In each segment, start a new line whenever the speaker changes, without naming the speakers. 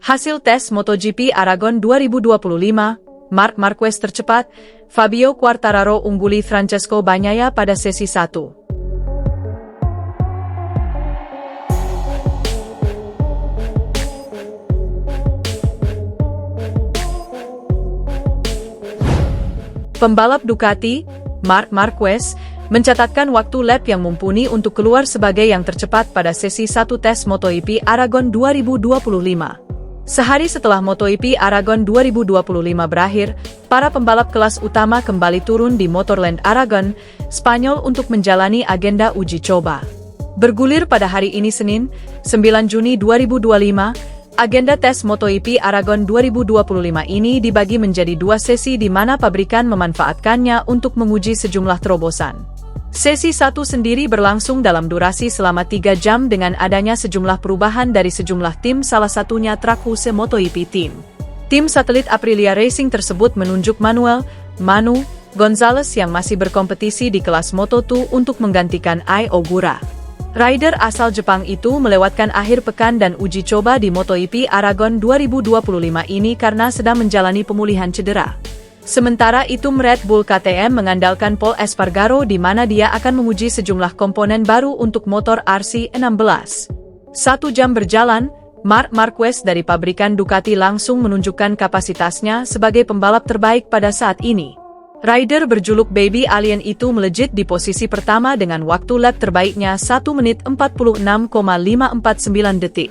Hasil tes MotoGP Aragon 2025, Marc Marquez tercepat, Fabio Quartararo ungguli Francesco Bagnaia pada sesi 1. Pembalap Ducati, Marc Marquez, mencatatkan waktu lap yang mumpuni untuk keluar sebagai yang tercepat pada sesi 1 tes MotoGP Aragon 2025. Sehari setelah MotoGP Aragon 2025 berakhir, para pembalap kelas utama kembali turun di Motorland Aragon, Spanyol untuk menjalani agenda uji coba. Bergulir pada hari ini Senin, 9 Juni 2025, agenda tes MotoGP Aragon 2025 ini dibagi menjadi 2 sesi di mana pabrikan memanfaatkannya untuk menguji sejumlah terobosan. Sesi 1 sendiri berlangsung dalam durasi selama 3 jam dengan adanya sejumlah perubahan dari sejumlah tim, salah satunya Trackhouse MotoGP Team. Tim satelit Aprilia Racing tersebut menunjuk Manu Gonzalez yang masih berkompetisi di kelas Moto2 untuk menggantikan Ai Ogura. Rider asal Jepang itu melewatkan akhir pekan dan uji coba di MotoGP Aragon 2025 ini karena sedang menjalani pemulihan cedera. Sementara itu Red Bull KTM mengandalkan Pol Espargaro di mana dia akan menguji sejumlah komponen baru untuk motor RC16. 1 jam berjalan, Marc Marquez dari pabrikan Ducati langsung menunjukkan kapasitasnya sebagai pembalap terbaik pada saat ini. Rider berjuluk Baby Alien itu melejit di posisi pertama dengan waktu lap terbaiknya 1 menit 46,549 detik.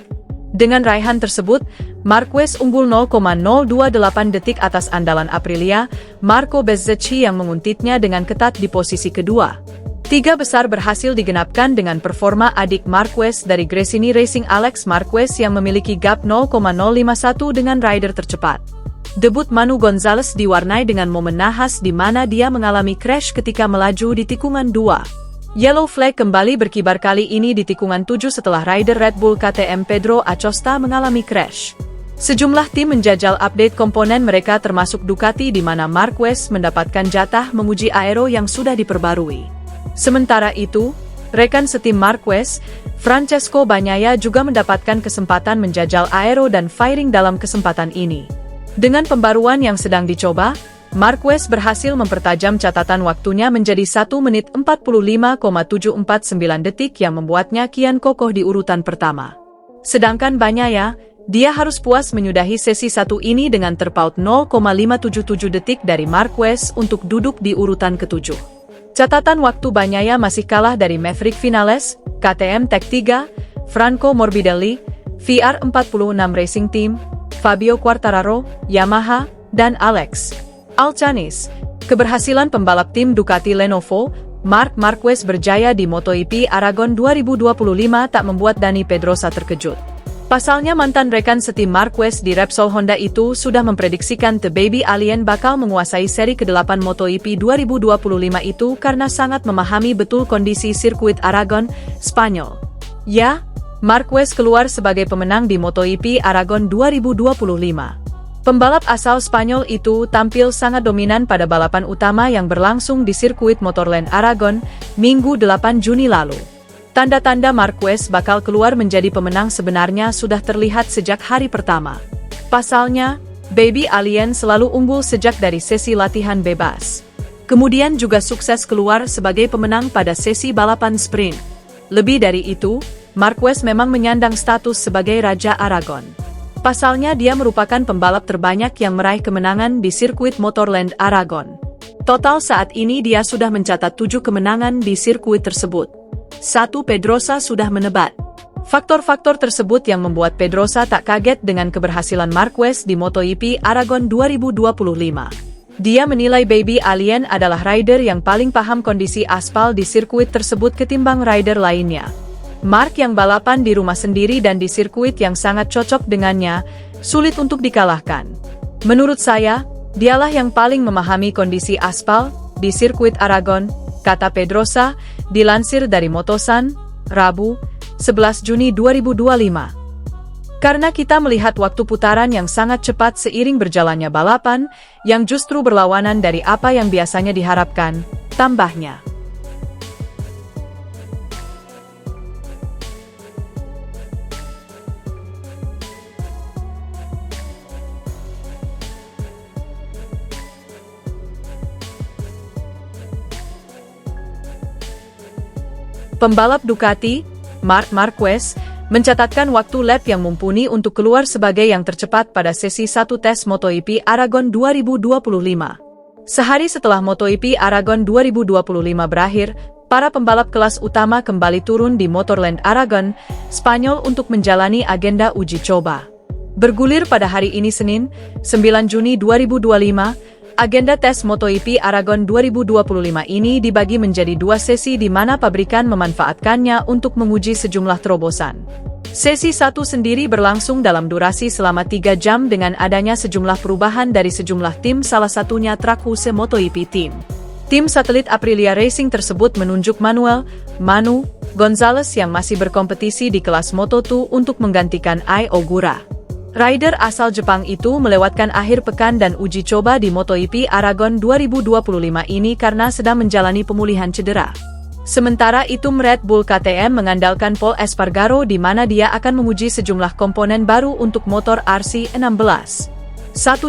Dengan raihan tersebut, Marquez unggul 0,028 detik atas andalan Aprilia, Marco Bezzecchi yang menguntitnya dengan ketat di posisi kedua. 3 besar berhasil digenapkan dengan performa adik Marquez dari Gresini Racing Alex Marquez yang memiliki gap 0,051 dengan rider tercepat. Debut Manu Gonzalez diwarnai dengan momen nahas di mana dia mengalami crash ketika melaju di tikungan 2. Yellow flag kembali berkibar kali ini di tikungan 7 setelah rider Red Bull KTM Pedro Acosta mengalami crash. Sejumlah tim menjajal update komponen mereka termasuk Ducati di mana Marquez mendapatkan jatah menguji aero yang sudah diperbarui. Sementara itu, rekan setim Marquez, Francesco Bagnaia juga mendapatkan kesempatan menjajal aero dan firing dalam kesempatan ini. Dengan pembaruan yang sedang dicoba, Marquez berhasil mempertajam catatan waktunya menjadi 1 menit 45,749 detik yang membuatnya kian kokoh di urutan pertama. Sedangkan Bagnaia, dia harus puas menyudahi sesi 1 ini dengan terpaut 0,577 detik dari Marquez untuk duduk di urutan ke-7. Catatan waktu Bagnaia masih kalah dari Maverick Vinales, KTM Tech3, Franco Morbidelli, VR46 Racing Team, Fabio Quartararo, Yamaha, dan Alex Alcanis. Keberhasilan pembalap tim Ducati Lenovo, Marc Marquez berjaya di MotoGP Aragon 2025 tak membuat Dani Pedrosa terkejut. Pasalnya mantan rekan setim Marquez di Repsol Honda itu sudah memprediksikan The Baby Alien bakal menguasai seri ke-8 MotoGP 2025 itu karena sangat memahami betul kondisi sirkuit Aragon, Spanyol. Ya, Marquez keluar sebagai pemenang di MotoGP Aragon 2025. Pembalap asal Spanyol itu tampil sangat dominan pada balapan utama yang berlangsung di sirkuit Motorland Aragon, Minggu 8 Juni lalu. Tanda-tanda Marquez bakal keluar menjadi pemenang sebenarnya sudah terlihat sejak hari pertama. Pasalnya, Baby Alien selalu unggul sejak dari sesi latihan bebas. Kemudian juga sukses keluar sebagai pemenang pada sesi balapan sprint. Lebih dari itu, Marquez memang menyandang status sebagai Raja Aragon. Pasalnya dia merupakan pembalap terbanyak yang meraih kemenangan di sirkuit Motorland Aragon. Total saat ini dia sudah mencatat 7 kemenangan di sirkuit tersebut. 1 Pedrosa sudah menebat. Faktor-faktor tersebut yang membuat Pedrosa tak kaget dengan keberhasilan Marquez di MotoGP Aragon 2025. Dia menilai Baby Alien adalah rider yang paling paham kondisi aspal di sirkuit tersebut ketimbang rider lainnya. Marc yang balapan di rumah sendiri dan di sirkuit yang sangat cocok dengannya, sulit untuk dikalahkan. Menurut saya, dialah yang paling memahami kondisi aspal di sirkuit Aragon, kata Pedrosa, dilansir dari Motosan, Rabu, 11 Juni 2025. Karena kita melihat waktu putaran yang sangat cepat seiring berjalannya balapan, yang justru berlawanan dari apa yang biasanya diharapkan, tambahnya. Pembalap Ducati, Marc Marquez, mencatatkan waktu lap yang mumpuni untuk keluar sebagai yang tercepat pada sesi 1 tes MotoGP Aragon 2025. Sehari setelah MotoGP Aragon 2025 berakhir, para pembalap kelas utama kembali turun di Motorland Aragon, Spanyol untuk menjalani agenda uji coba. Bergulir pada hari ini Senin, 9 Juni 2025, agenda tes MotoGP Aragon 2025 ini dibagi menjadi 2 sesi di mana pabrikan memanfaatkannya untuk menguji sejumlah terobosan. Sesi 1 sendiri berlangsung dalam durasi selama 3 jam dengan adanya sejumlah perubahan dari sejumlah tim, salah satunya Trackhouse MotoGP Team. Tim satelit Aprilia Racing tersebut menunjuk Manu Gonzalez yang masih berkompetisi di kelas Moto2 untuk menggantikan Ai Ogura. Rider asal Jepang itu melewatkan akhir pekan dan uji coba di MotoGP Aragon 2025 ini karena sedang menjalani pemulihan cedera. Sementara itu Red Bull KTM mengandalkan Pol Espargaro di mana dia akan menguji sejumlah komponen baru untuk motor RC16. 1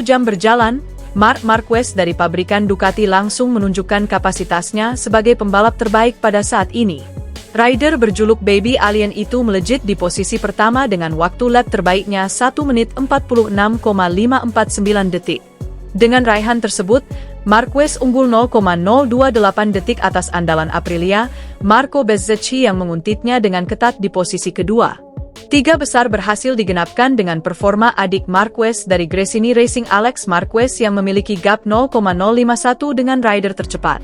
jam berjalan, Marc Marquez dari pabrikan Ducati langsung menunjukkan kapasitasnya sebagai pembalap terbaik pada saat ini. Rider berjuluk Baby Alien itu melejit di posisi pertama dengan waktu lap terbaiknya 1 menit 46,549 detik. Dengan raihan tersebut, Marquez unggul 0,028 detik atas andalan Aprilia, Marco Bezzecchi yang menguntitnya dengan ketat di posisi kedua. 3 besar berhasil digenapkan dengan performa adik Marquez dari Gresini Racing Alex Marquez yang memiliki gap 0,051 dengan rider tercepat.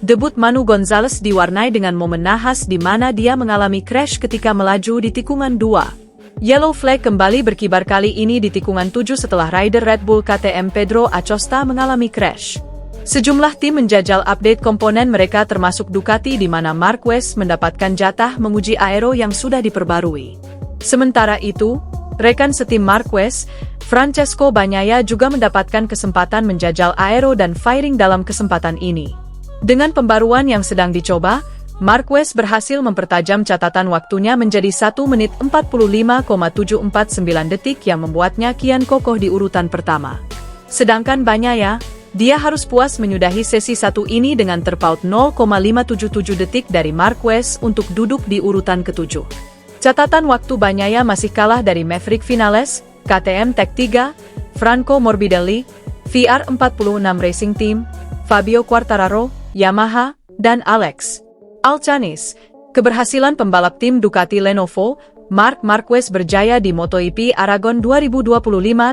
Debut Manu Gonzalez diwarnai dengan momen nahas di mana dia mengalami crash ketika melaju di tikungan 2. Yellow flag kembali berkibar kali ini di tikungan 7 setelah rider Red Bull KTM Pedro Acosta mengalami crash. Sejumlah tim menjajal update komponen mereka termasuk Ducati di mana Marquez mendapatkan jatah menguji aero yang sudah diperbarui. Sementara itu, rekan setim Marquez, Francesco Bagnaia juga mendapatkan kesempatan menjajal aero dan firing dalam kesempatan ini. Dengan pembaruan yang sedang dicoba, Marquez berhasil mempertajam catatan waktunya menjadi 1 menit 45,749 detik yang membuatnya kian kokoh di urutan pertama. Sedangkan Bagnaia, dia harus puas menyudahi sesi 1 ini dengan terpaut 0,577 detik dari Marquez untuk duduk di urutan ke-7. Catatan waktu Bagnaia masih kalah dari Maverick Vinales, KTM Tech3, Franco Morbidelli, VR46 Racing Team, Fabio Quartararo, Yamaha, dan Alex Alcanis. Keberhasilan pembalap tim Ducati Lenovo, Marc Marquez berjaya di MotoGP Aragon 2025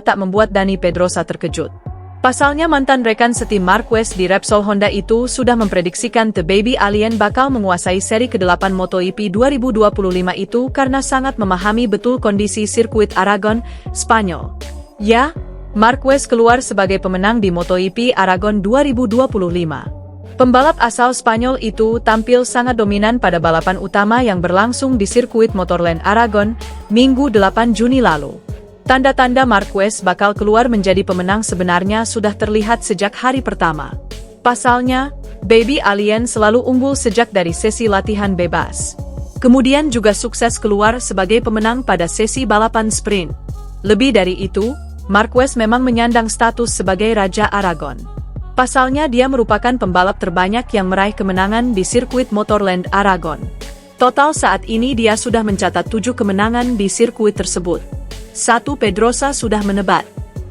tak membuat Dani Pedrosa terkejut. Pasalnya mantan rekan setim Marquez di Repsol Honda itu sudah memprediksikan The Baby Alien bakal menguasai seri ke-8 MotoGP 2025 itu karena sangat memahami betul kondisi sirkuit Aragon, Spanyol. Ya, Marquez keluar sebagai pemenang di MotoGP Aragon 2025. Pembalap asal Spanyol itu tampil sangat dominan pada balapan utama yang berlangsung di sirkuit Motorland Aragon, Minggu 8 Juni lalu. Tanda-tanda Marquez bakal keluar menjadi pemenang sebenarnya sudah terlihat sejak hari pertama. Pasalnya, Baby Alien selalu unggul sejak dari sesi latihan bebas. Kemudian juga sukses keluar sebagai pemenang pada sesi balapan sprint. Lebih dari itu, Marquez memang menyandang status sebagai Raja Aragon. Pasalnya dia merupakan pembalap terbanyak yang meraih kemenangan di sirkuit Motorland Aragon. Total saat ini dia sudah mencatat 7 kemenangan di sirkuit tersebut. 1 Pedrosa sudah menebat.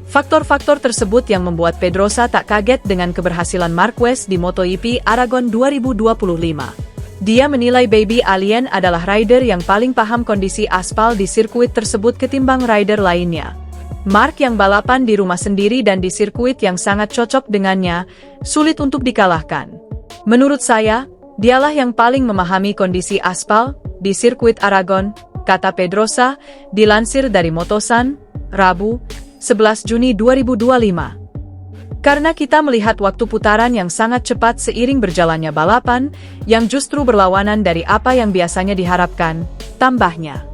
Faktor-faktor tersebut yang membuat Pedrosa tak kaget dengan keberhasilan Marquez di MotoGP Aragon 2025. Dia menilai Baby Alien adalah rider yang paling paham kondisi aspal di sirkuit tersebut ketimbang rider lainnya. Marc yang balapan di rumah sendiri dan di sirkuit yang sangat cocok dengannya, sulit untuk dikalahkan. Menurut saya, dialah yang paling memahami kondisi aspal di sirkuit Aragon, kata Pedrosa, dilansir dari Motosan, Rabu, 11 Juni 2025. Karena kita melihat waktu putaran yang sangat cepat seiring berjalannya balapan, yang justru berlawanan dari apa yang biasanya diharapkan, tambahnya.